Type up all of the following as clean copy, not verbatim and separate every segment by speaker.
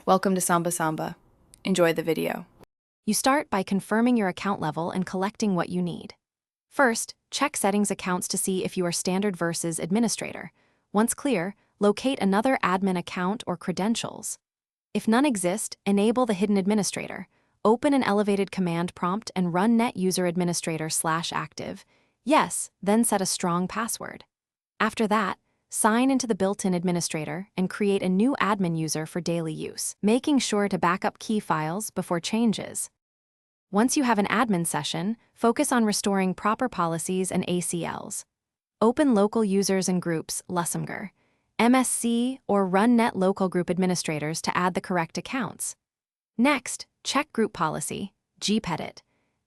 Speaker 1: Welcome to Samba Samba. Enjoy the video.
Speaker 2: You start by confirming your account level and collecting what you need. First, check settings accounts to see if you are standard versus administrator. Once clear, locate another admin account or credentials. If none exist, enable the hidden administrator. Open an elevated command prompt and run netuseradministrator/active. Yes, then set a strong password. After that, sign into the built-in administrator and create a new admin user for daily use, making sure to back up key files before changes. Once you have an admin session, focus on restoring proper policies and ACLs. Open local users and groups, Lusumger, MSC, or run net local group administrators to add the correct accounts. Next, check group policy, gpedit,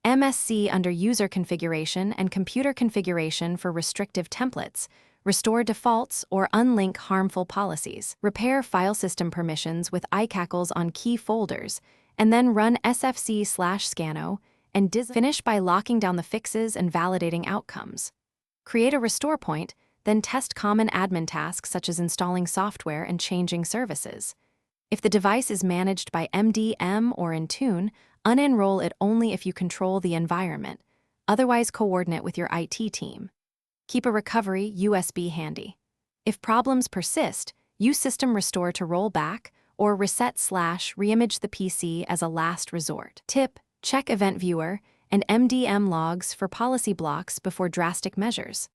Speaker 2: MSC under user configuration and computer configuration for restrictive templates, restore defaults or unlink harmful policies, repair file system permissions with iCackles on key folders, and then run sfc/scano and finish by locking down the fixes and validating outcomes. Create a restore point, then test common admin tasks such as installing software and changing services. If the device is managed by MDM or Intune, unenroll it only if you control the environment, otherwise coordinate with your IT team. Keep a recovery USB handy. If problems persist, use System Restore to roll back or reset/reimage the PC as a last resort. Tip: check Event Viewer and MDM logs for policy blocks before drastic measures.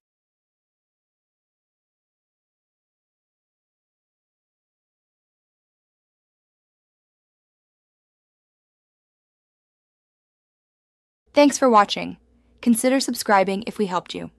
Speaker 3: Thanks for watching. Consider subscribing if we helped you.